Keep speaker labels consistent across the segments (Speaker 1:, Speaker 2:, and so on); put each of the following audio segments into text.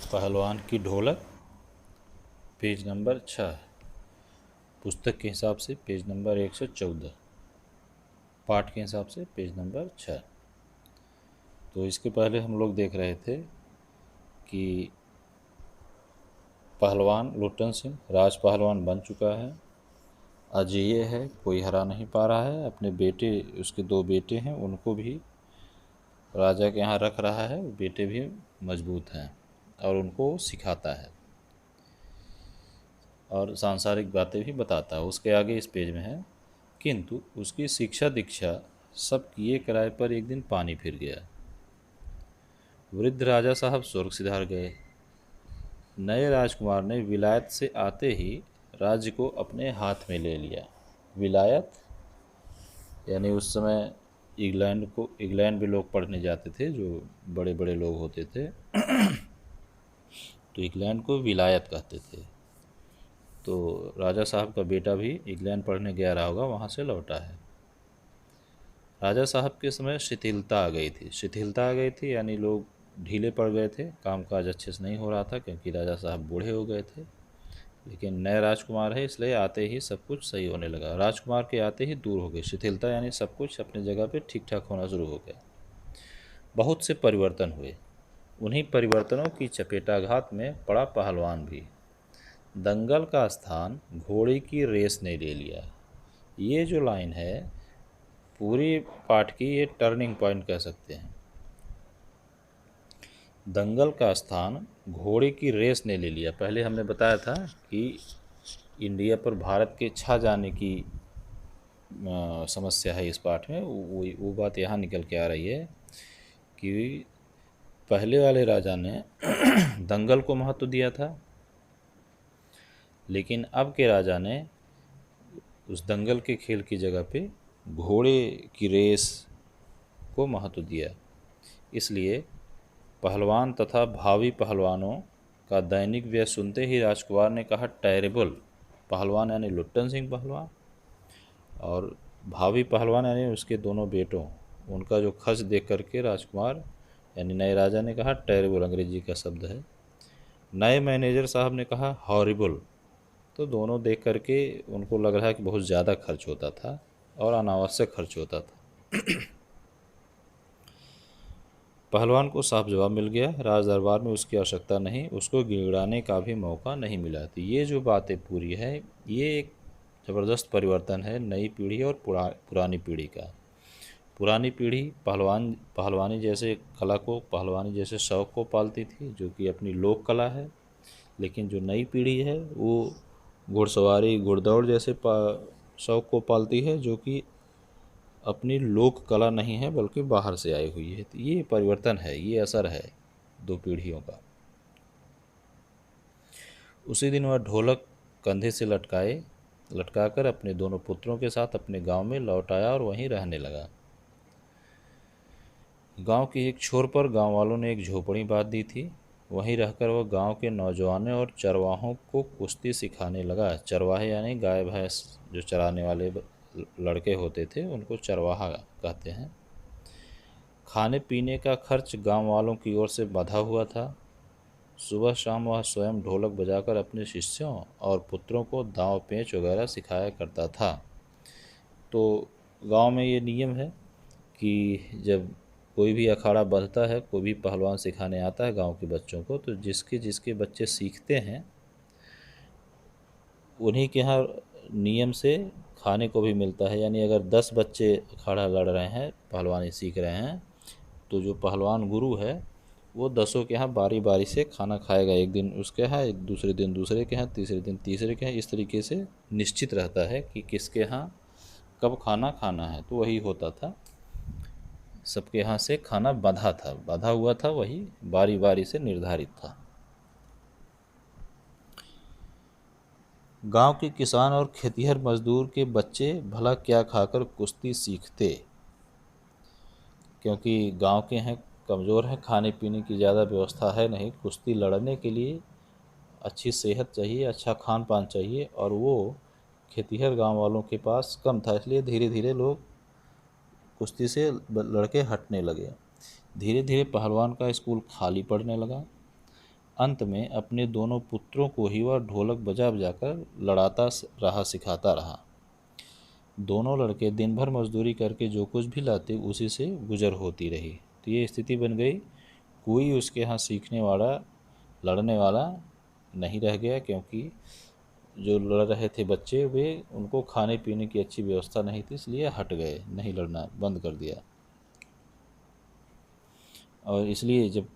Speaker 1: पहलवान की ढोलक, पेज नंबर 6, पुस्तक के हिसाब से पेज नंबर 114, पाठ के हिसाब से पेज नंबर 6। तो इसके पहले हम लोग देख रहे थे कि पहलवान लोटन सिंह राज पहलवान बन चुका है, अजेय है, कोई हरा नहीं पा रहा है। अपने बेटे, उसके 2 बेटे हैं, उनको भी राजा के यहाँ रख रहा है। बेटे भी मजबूत हैं और उनको सिखाता है और सांसारिक बातें भी बताता है। उसके आगे इस पेज में है, किंतु उसकी शिक्षा दीक्षा सब किए किराए पर एक दिन पानी फिर गया। वृद्ध राजा साहब स्वर्ग सिधार गए। नए राजकुमार ने विलायत से आते ही राज्य को अपने हाथ में ले लिया। विलायत यानी उस समय इंग्लैंड भी लोग पढ़ने जाते थे, जो बड़े बड़े लोग होते थे तो इंग्लैंड को विलायत कहते थे। तो राजा साहब का बेटा भी इंग्लैंड पढ़ने गया रहा होगा, वहाँ से लौटा है। राजा साहब के समय शिथिलता आ गई थी। शिथिलता आ गई थी यानी लोग ढीले पड़ गए थे, कामकाज अच्छे से नहीं हो रहा था क्योंकि राजा साहब बूढ़े हो गए थे। लेकिन नए राजकुमार है, इसलिए आते ही सब कुछ सही होने लगा। राजकुमार के आते ही दूर हो गई शिथिलता, यानी सब कुछ अपनी जगह पे ठीक ठाक होना शुरू हो गया। बहुत से परिवर्तन हुए। उन्हीं परिवर्तनों की चपेटाघात में पड़ा पहलवान भी। दंगल का स्थान घोड़े की रेस ने ले लिया। ये जो लाइन है पूरी पाठ की, ये टर्निंग पॉइंट कह सकते हैं। दंगल का स्थान घोड़े की रेस ने ले लिया। पहले हमने बताया था कि इंडिया पर भारत के छा जाने की समस्या है इस पाठ में। वो बात यहाँ निकल के आ रही है कि पहले वाले राजा ने दंगल को महत्व दिया था, लेकिन अब के राजा ने उस दंगल के खेल की जगह पे घोड़े की रेस को महत्व दिया। इसलिए पहलवान तथा भावी पहलवानों का दैनिक व्यय सुनते ही राजकुमार ने कहा टेरेबल। पहलवान यानी लुट्टन सिंह पहलवान, और भावी पहलवान यानी उसके दोनों बेटों, उनका जो खर्च देख करके राजकुमार यानी नए राजा ने कहा टेरेबल, अंग्रेजी का शब्द है। नए मैनेजर साहब ने कहा हॉरिबल। तो दोनों देख करके उनको लग रहा है कि बहुत ज़्यादा खर्च होता था और अनावश्यक खर्च होता था। पहलवान को साफ जवाब मिल गया, राज दरबार में उसकी आवश्यकता नहीं, उसको गिड़ाने का भी मौका नहीं मिला। तो ये जो बातें पूरी है, ये एक ज़बरदस्त परिवर्तन है नई पीढ़ी और पुरानी पीढ़ी का। पुरानी पीढ़ी पहलवानी जैसे कला को, पहलवानी जैसे शौक़ को पालती थी, जो कि अपनी लोक कला है। लेकिन जो नई पीढ़ी है वो घुड़सवारी, घुड़दौड़ जैसे शौक़ को पालती है, जो कि अपनी लोक कला नहीं है बल्कि बाहर से आई हुई है। तो ये परिवर्तन है, ये असर है 2 पीढ़ियों का। उसी दिन वह ढोलक कंधे से लटकाकर अपने दोनों पुत्रों के साथ अपने गांव में लौट आया और वहीं रहने लगा। गांव के एक छोर पर गांव वालों ने एक झोपड़ी बांध दी थी। वहीं रहकर वह गांव के नौजवानों और चरवाहों को कुश्ती सिखाने लगा। चरवाहे यानी गाय भैंस जो चराने वाले लड़के होते थे, उनको चरवाहा कहते हैं। खाने पीने का खर्च गांव वालों की ओर से बंधा हुआ था। सुबह शाम वह स्वयं ढोलक बजाकर अपने शिष्यों और पुत्रों को दांव पेंच वगैरह सिखाया करता था। तो गांव में ये नियम है कि जब कोई भी अखाड़ा बंधता है, कोई भी पहलवान सिखाने आता है गांव के बच्चों को, तो जिसके जिसके बच्चे सीखते हैं उन्हीं के यहाँ नियम से खाने को भी मिलता है। यानी अगर 10 बच्चे अखाड़ा लड़ रहे हैं, पहलवानी सीख रहे हैं, तो जो पहलवान गुरु है वो 10 के यहाँ बारी बारी से खाना खाएगा। एक दिन उसके यहाँ, एक दूसरे दिन दूसरे के यहाँ, तीसरे दिन तीसरे के यहाँ। इस तरीके से निश्चित रहता है कि किसके यहाँ कब खाना खाना है। तो वही होता था, सबके यहाँ से खाना बांधा हुआ था, वही बारी बारी से निर्धारित था। गांव के किसान और खेतिहर मजदूर के बच्चे भला क्या खाकर कुश्ती सीखते, क्योंकि गांव के हैं, कमज़ोर हैं, खाने पीने की ज़्यादा व्यवस्था है नहीं। कुश्ती लड़ने के लिए अच्छी सेहत चाहिए, अच्छा खान पान चाहिए, और वो खेतिहर गांव वालों के पास कम था। इसलिए धीरे धीरे लोग कुश्ती से लड़के हटने लगे। धीरे धीरे पहलवान का स्कूल खाली पड़ने लगा। अंत में अपने दोनों पुत्रों को ही वह ढोलक बजा बजाकर लड़ाता रहा, सिखाता रहा। दोनों लड़के दिन भर मजदूरी करके जो कुछ भी लाते उसी से गुजर होती रही। तो ये स्थिति बन गई, कोई उसके यहाँ सीखने वाला, लड़ने वाला नहीं रह गया, क्योंकि जो लड़ रहे थे बच्चे वे, उनको खाने पीने की अच्छी व्यवस्था नहीं थी, इसलिए हट गए, नहीं लड़ना बंद कर दिया। और इसलिए जब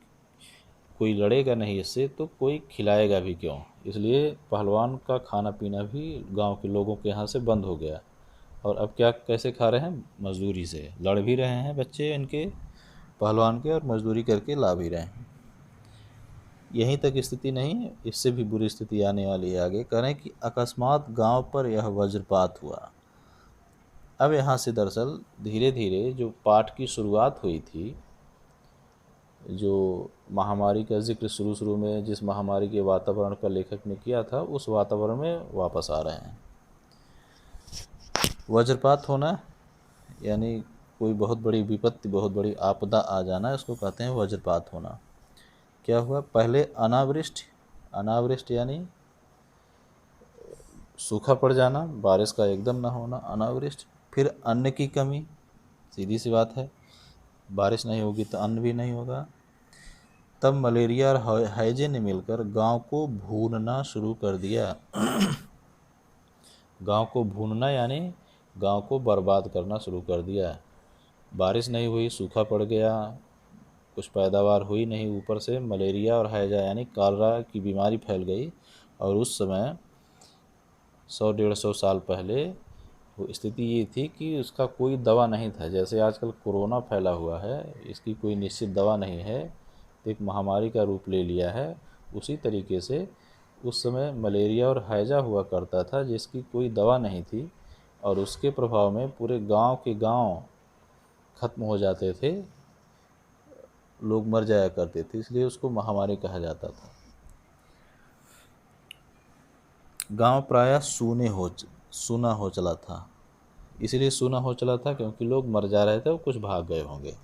Speaker 1: कोई लड़ेगा नहीं इससे तो कोई खिलाएगा भी क्यों, इसलिए पहलवान का खाना पीना भी गांव के लोगों के यहाँ से बंद हो गया। और अब क्या, कैसे खा रहे हैं? मजदूरी से। लड़ भी रहे हैं बच्चे इनके पहलवान के और मजदूरी करके ला भी रहे हैं। यहीं तक स्थिति नहीं, इससे भी बुरी स्थिति आने वाली है आगे। करें कि अकस्मात गांव पर यह वज्रपात हुआ। अब यहाँ से दरअसल धीरे धीरे जो पाठ की शुरुआत हुई थी, जो महामारी का जिक्र शुरू में जिस महामारी के वातावरण का लेखक ने किया था, उस वातावरण में वापस आ रहे हैं। वज्रपात होना यानी कोई बहुत बड़ी विपत्ति, बहुत बड़ी आपदा आ जाना, इसको कहते हैं वज्रपात होना। क्या हुआ? पहले अनावृष्टि, अनावृष्टि यानी सूखा पड़ जाना, बारिश का एकदम ना होना, अनावृष्टि। फिर अन्न की कमी, सीधी सी बात है, बारिश नहीं होगी तो अन्न भी नहीं होगा। तब मलेरिया और हैजे ने मिलकर गांव को भूनना शुरू कर दिया। गांव को भूनना यानी गांव को बर्बाद करना शुरू कर दिया। बारिश नहीं हुई, सूखा पड़ गया, कुछ पैदावार हुई नहीं, ऊपर से मलेरिया और हैजा यानी कॉलरा की बीमारी फैल गई। और उस समय 100-150 साल पहले वो स्थिति ये थी कि उसका कोई दवा नहीं था। जैसे आजकल कोरोना फैला हुआ है, इसकी कोई निश्चित दवा नहीं है, तो एक महामारी का रूप ले लिया है। उसी तरीके से उस समय मलेरिया और हैजा हुआ करता था, जिसकी कोई दवा नहीं थी, और उसके प्रभाव में पूरे गांव के गांव खत्म हो जाते थे, लोग मर जाया करते थे, इसलिए उसको महामारी कहा जाता था। गांव प्रायः सूना हो चला था। इसलिए सूना हो चला था क्योंकि लोग मर जा रहे थे और कुछ भाग गए होंगे।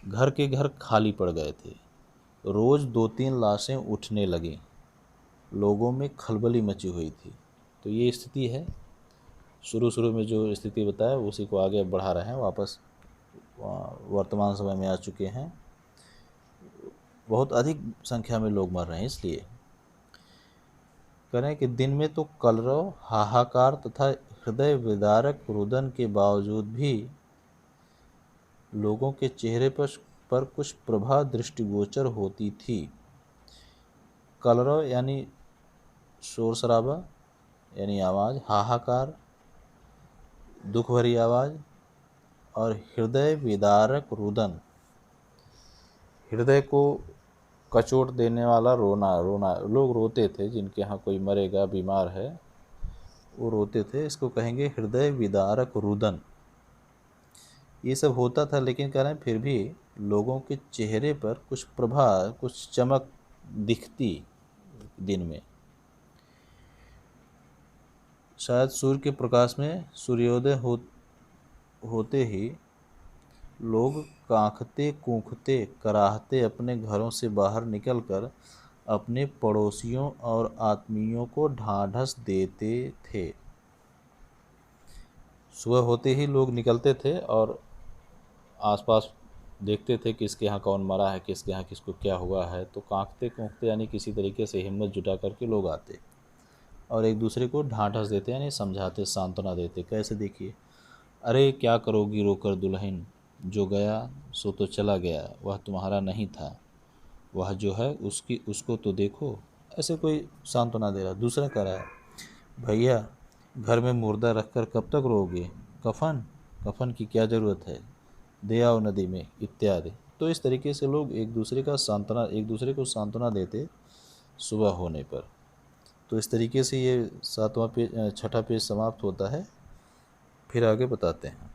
Speaker 1: घर के घर खाली पड़ गए थे। रोज़ 2-3 लाशें उठने लगीं। लोगों में खलबली मची हुई थी। तो ये स्थिति है। शुरू में जो स्थिति बताया उसी को आगे बढ़ा रहे हैं, वापस वर्तमान समय में आ चुके हैं। बहुत अधिक संख्या में लोग मर रहे हैं। इसलिए करें कि दिन में तो कलरव, हाहाकार तथा हृदय विदारक रुदन के बावजूद भी लोगों के चेहरे पर कुछ प्रभा दृष्टिगोचर होती थी। कलरव यानी शोर शराबा यानी आवाज़, हाहाकार दुख भरी आवाज़, और हृदय विदारक रुदन, हृदय को कचोट देने वाला रोना। लोग रोते थे, जिनके यहाँ कोई मरेगा, बीमार है, वो रोते थे। इसको कहेंगे हृदय विदारक रुदन। ये सब होता था, लेकिन कह रहे हैं फिर भी लोगों के चेहरे पर कुछ प्रभा, कुछ चमक दिखती दिन में। शायद सूर्य के प्रकाश में सूर्योदय होते ही लोग कांखते कूखते कराहते अपने घरों से बाहर निकलकर अपने पड़ोसियों और आत्मीयों को ढांढस देते थे। सुबह होते ही लोग निकलते थे और आसपास देखते थे किसके यहाँ कौन मरा है, किसके यहाँ किसको क्या हुआ है। तो कांखते कूखते यानी किसी तरीके से हिम्मत जुटा करके लोग आते और एक दूसरे को ढांढस देते, यानी समझाते, सांत्वना देते। कैसे? देखिए, अरे क्या करोगी रोकर दुल्हन, जो गया सो तो चला गया, वह तुम्हारा नहीं था, वह जो है उसको तो देखो। ऐसे कोई सांत्वना दे रहा। दूसरा कह रहा है, भैया घर में मुर्दा रखकर कब तक रोगे, कफन की क्या ज़रूरत है, दे आओ नदी में, इत्यादि। तो इस तरीके से लोग एक दूसरे को सांत्वना देते सुबह होने पर। तो इस तरीके से ये 6वां पेज समाप्त होता है। फिर आगे बताते हैं।